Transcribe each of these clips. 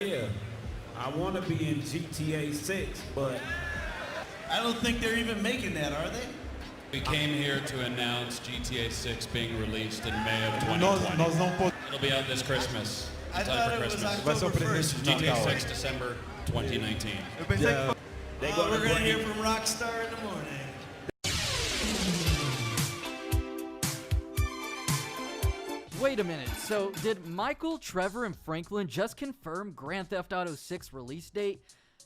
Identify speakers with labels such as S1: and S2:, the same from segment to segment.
S1: Yeah, I want to be in GTA 6, but
S2: I don't think they're even making that, are they?
S3: We came here to announce GTA 6 being released in May of
S4: Nós
S3: 2020.
S4: não podemos.
S3: It'll be out this Christmas.
S2: I
S3: In time
S2: thought
S3: for
S2: it was
S3: Christmas.
S4: Vai ser o
S2: October
S4: presente
S2: 1st.
S4: de
S3: GTA
S4: Natal.
S3: 6 December 2019.
S2: Eu pensei
S4: Yeah.
S2: que
S1: they're gonna
S2: we're gonna
S1: bring
S2: hear from Rockstar in the morning.
S5: Wait a minute, so did Michael, Trevor, and Franklin just confirm Grand Theft Auto 6 release date?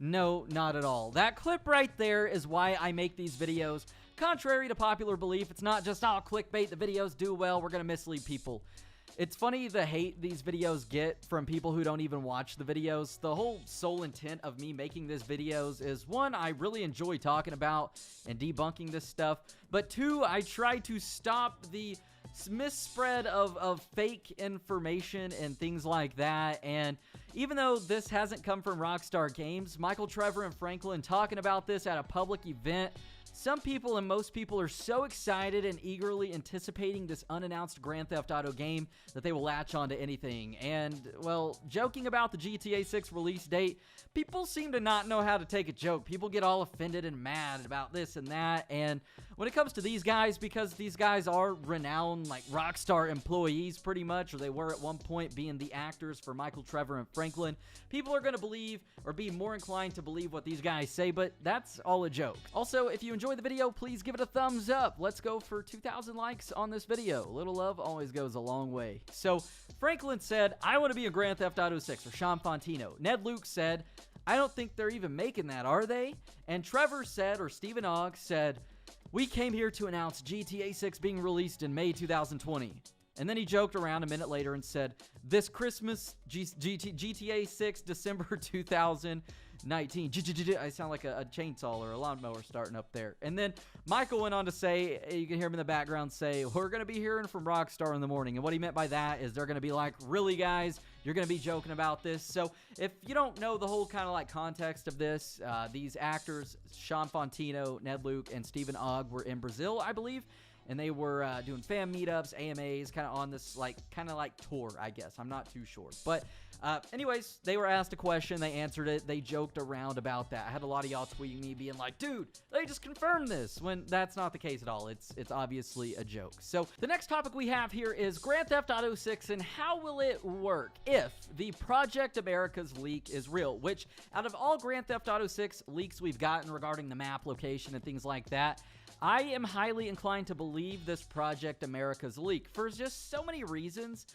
S5: No, not at all. That clip right there is why I make these videos. Contrary to popular belief, it's not just, oh, clickbait, the videos do well, we're gonna mislead people. It's funny the hate these videos get from people who don't even watch the videos. The whole sole intent of me making these videos is, one, I really enjoy talking about and debunking this stuff, but two, I try to stop the misspread of fake information and things like that. And even though this hasn't come from Rockstar Games, Michael, Trevor, and Franklin talking about this at a public event, some people and most people are so excited and eagerly anticipating this unannounced Grand Theft Auto game that they will latch onto anything. And, well, joking about the GTA 6 release date, people seem to not know how to take a joke. People get all offended and mad about this and that. And when it comes to these guys, because these guys are renowned, like, Rockstar employees pretty much, or they were at one point being the actors for Michael, Trevor, and Franklin, people are going to believe or be more inclined to believe what these guys say, but that's all a joke. Also, if you enjoyed the video, please give it a thumbs up. Let's go for 2,000 likes on this video. A little love always goes a long way. So, Franklin said, I want to be in Grand Theft Auto 6, or Sean Fontino. Ned Luke said, I don't think they're even making that, are they? And Trevor said, or Stephen Ogg said, we came here to announce GTA 6 being released in May 2020. And then he joked around a minute later and said, this Christmas, GTA 6, December 2019. I sound like a chainsaw or a lawnmower starting up there. And then Michael went on to say, you can hear him in the background say, we're going to be hearing from Rockstar in the morning. And what he meant by that is they're going to be like, really, guys? You're going to be joking about this? So if you don't know the whole kind of like context of this, these actors, Sean Fontino, Ned Luke, and Stephen Ogg were in Brazil, I believe. And they were doing fan meetups, AMAs, kind of on this kind of like tour, I guess. I'm not too sure. But anyways, they were asked a question. They answered it. They joked around about that. I had a lot of y'all tweeting me being like, dude, they just confirmed this, when that's not the case at all. It's obviously a joke. So the next topic we have here is Grand Theft Auto 6 and how will it work if the Project America's leak is real, which out of all Grand Theft Auto 6 leaks we've gotten regarding the map location and things like that, I am highly inclined to believe this Project America's leak for just so many reasons.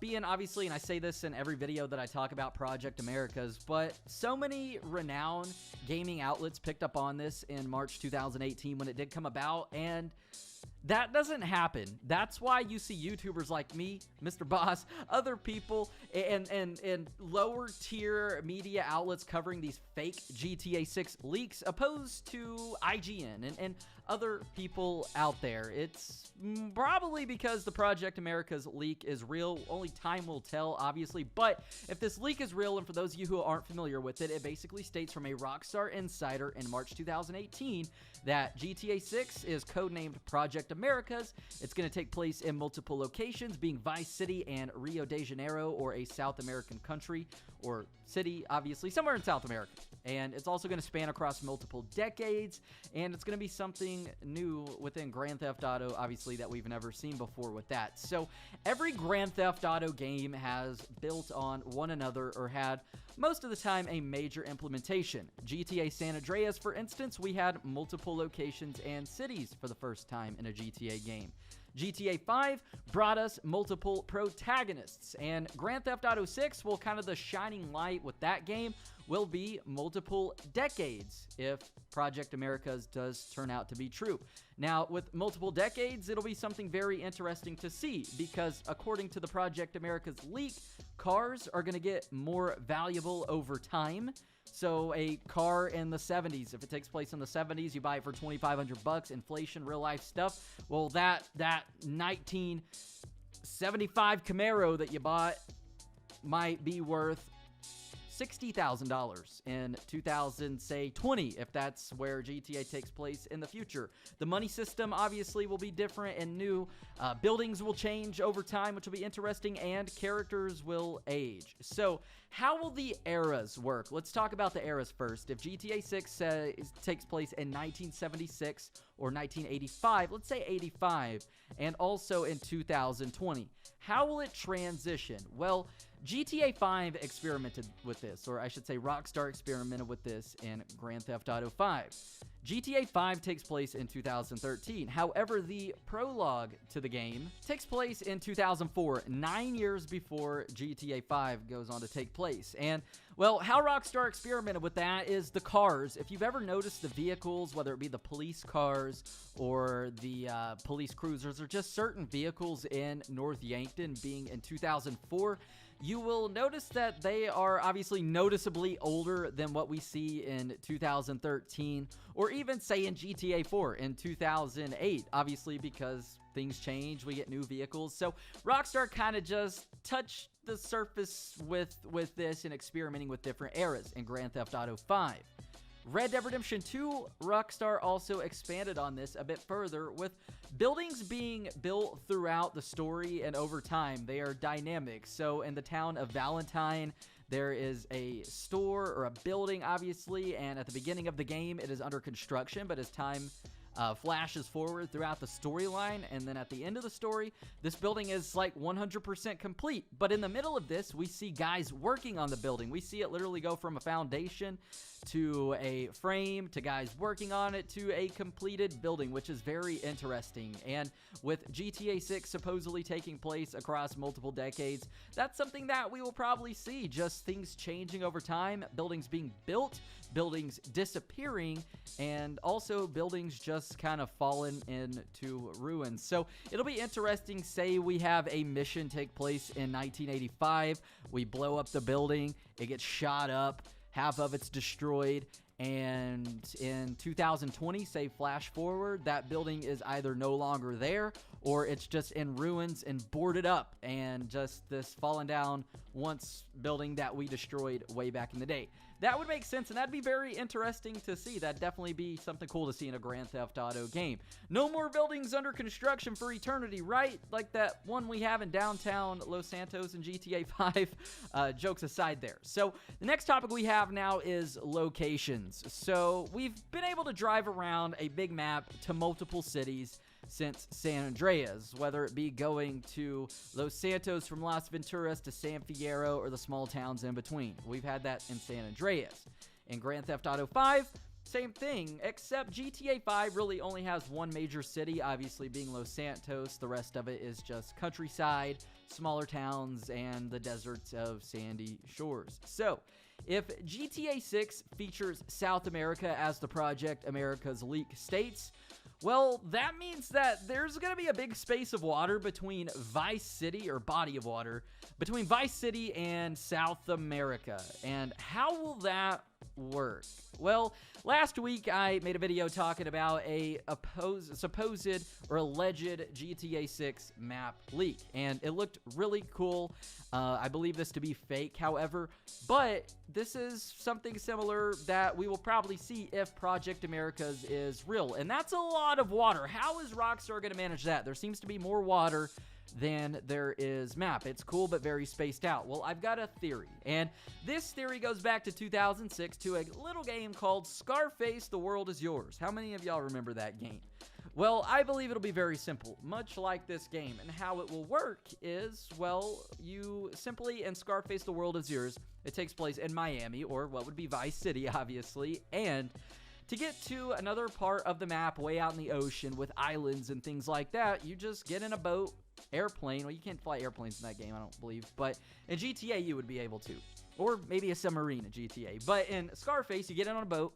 S5: Being obviously, and I say this in every video that I talk about Project America's, but so many renowned gaming outlets picked up on this in March 2018 when it did come about, and that doesn't happen. That's why you see YouTubers like me, Mr. Boss, other people, and lower tier media outlets covering these fake GTA 6 leaks opposed to IGN and other people out there. It's probably because the Project America's leak is real. Only time will tell, obviously. But if this leak is real, and for those of you who aren't familiar with it, it basically states from a Rockstar insider in March 2018 that GTA 6 is codenamed Project America's. It's going to take place in multiple locations, being Vice City and Rio de Janeiro, or a South American country or city, obviously, somewhere in South America. And it's also going to span across multiple decades, and it's going to be something new within Grand Theft Auto, obviously, that we've never seen before with that. So every Grand Theft Auto game has built on one another or had, most of the time, a major implementation. GTA San Andreas, for instance, we had multiple locations and cities for the first time in a GTA game. GTA 5 brought us multiple protagonists, and Grand Theft Auto 6, well, kind of the shining light with that game will be multiple decades if Project America's does turn out to be true. Now, with multiple decades, it'll be something very interesting to see because according to the Project America's leak, cars are going to get more valuable over time. So a car in the 70s, if it takes place in the 70s, you buy it for $2,500, inflation, real life stuff. Well, that 1975 Camaro that you bought might be worth $60,000 in 2020, if that's where GTA takes place in the future. The money system obviously will be different and new. Buildings will change over time, which will be interesting, and characters will age. So how will the eras work? Let's talk about the eras first. If GTA 6 takes place in 1976 or 1985, let's say 85, and also in 2020, how will it transition? Well, GTA 5 experimented with this, or I should say Rockstar experimented with this in Grand Theft Auto 5. GTA 5 takes place in 2013. However, the prologue to the game takes place in 2004, 9 years before GTA 5 goes on to take place. And, well, how Rockstar experimented with that is the cars. If you've ever noticed the vehicles, whether it be the police cars or the police cruisers, or just certain vehicles in North Yankton being in 2004, you will notice that they are obviously noticeably older than what we see in 2013, or even say in GTA 4 in 2008, obviously because things change, we get new vehicles. So Rockstar kind of just touched the surface with this and experimenting with different eras in Grand Theft Auto 5. Red Dead Redemption 2, Rockstar also expanded on this a bit further with buildings being built throughout the story and over time. They are dynamic. So in the town of Valentine, there is a store or a building, obviously, and at the beginning of the game, it is under construction, but as time flashes forward throughout the storyline, and then at the end of the story, this building is like 100% complete. But in the middle of this, we see guys working on the building. We see it literally go from a foundation to a frame to guys working on it to a completed building, which is very interesting. And with GTA 6 supposedly taking place across multiple decades, that's something that we will probably see, just things changing over time, buildings being built, buildings disappearing, and also buildings just kind of fallen into ruins. So it'll be interesting. Say we have a mission take place in 1985, we blow up the building, it gets shot up, half of it's destroyed, and in 2020, say flash forward, that building is either no longer there or it's just in ruins and boarded up and just this fallen down once building that we destroyed way back in the day. That would make sense, and that'd be very interesting to see. That'd definitely be something cool to see in a Grand Theft Auto game. No more buildings under construction for eternity, right? Like that one we have in downtown Los Santos in GTA 5. Jokes aside there. So the next topic we have now is locations. So we've been able to drive around a big map to multiple cities since San Andreas, whether it be going to Los Santos from Las Venturas to San Fierro or the small towns in between. We've had that in San Andreas. In Grand Theft Auto 5, same thing, except GTA 5 really only has one major city, obviously being Los Santos. The rest of it is just countryside, smaller towns, and the deserts of sandy shores. So, if GTA 6 features South America as the Project America's leak states, well, that means that there's going to be a big space of water between Vice City, or body of water, between Vice City and South America. And how will that work? Well, last week I made a video talking about a supposed or alleged GTA 6 map leak, and it looked really cool. I believe this to be fake, however, but this is something similar that we will probably see if Project America's is real, and that's a lot of water. How is Rockstar going to manage that? There seems to be more water than there is map. It's cool, but very spaced out. Well, I've got a theory, and this theory goes back to 2006 to a little game called Scarface, The World Is Yours. How many of y'all remember that game? Well, I believe it'll be very simple, much like this game, and how it will work is, well, you simply, in Scarface, The World Is Yours, it takes place in Miami, or what would be Vice City, obviously, and to get to another part of the map way out in the ocean with islands and things like that, you just get in a boat, airplane. Well, you can't fly airplanes in that game, I don't believe, but in GTA you would be able to, or maybe a submarine in GTA. But in Scarface, you get in on a boat,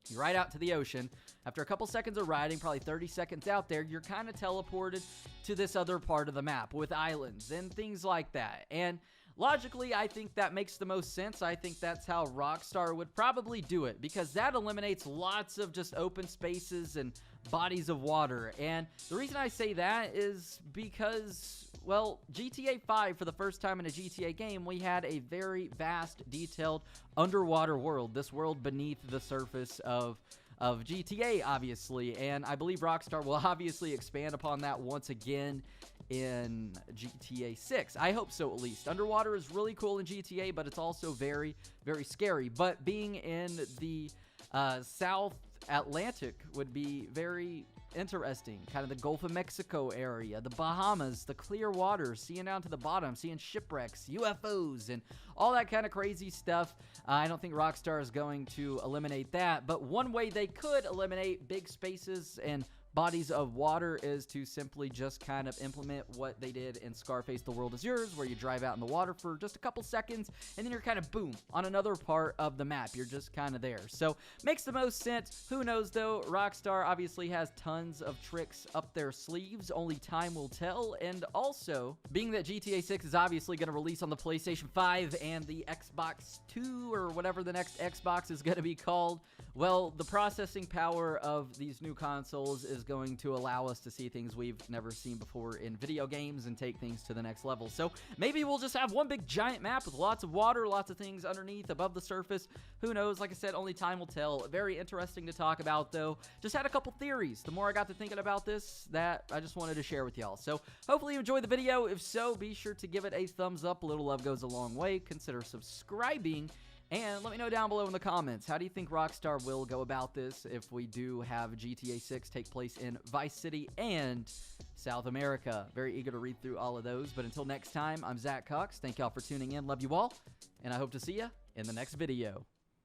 S5: you ride out to the ocean. After a couple seconds of riding, probably 30 seconds out there, you're kind of teleported to this other part of the map with islands and things like that. And logically, I think that makes the most sense. I think that's how Rockstar would probably do it, because that eliminates lots of just open spaces and bodies of water. And the reason I say that is because, well, GTA 5, for the first time in a GTA game, we had a very vast, detailed underwater world. This world beneath the surface of GTA, obviously. And I believe Rockstar will obviously expand upon that once again in GTA 6. I hope so, at least. Underwater is really cool in GTA, but it's also very, very scary. But being in the South Atlantic would be very interesting. Kind of the Gulf of Mexico area, the Bahamas, the clear water, seeing down to the bottom, seeing shipwrecks, UFOs, and all that kind of crazy stuff. I don't think Rockstar is going to eliminate that, but one way they could eliminate big spaces and bodies of water is to simply just kind of implement what they did in Scarface: The World Is Yours, where you drive out in the water for just a couple seconds, and then you're kind of, boom, on another part of the map. You're just kind of there. So, makes the most sense. Who knows, though? Rockstar obviously has tons of tricks up their sleeves. Only time will tell. And also, being that GTA 6 is obviously going to release on the PlayStation 5 and the Xbox 2, or whatever the next Xbox is going to be called, well, the processing power of these new consoles is going to allow us to see things we've never seen before in video games and take things to the next level. So maybe we'll just have one big giant map with lots of water, lots of things underneath, above the surface. Who knows? Like I said, only time will tell. Very interesting to talk about, though. Just had a couple theories. The more I got to thinking about this, that I just wanted to share with y'all. So hopefully you enjoyed the video. If so, be sure to give it a thumbs up. A little love goes a long way. Consider subscribing. And let me know down below in the comments, how do you think Rockstar will go about this if we do have GTA 6 take place in Vice City and South America? Very eager to read through all of those. But until next time, I'm Zach Cox. Thank y'all for tuning in. Love you all. And I hope to see you in the next video.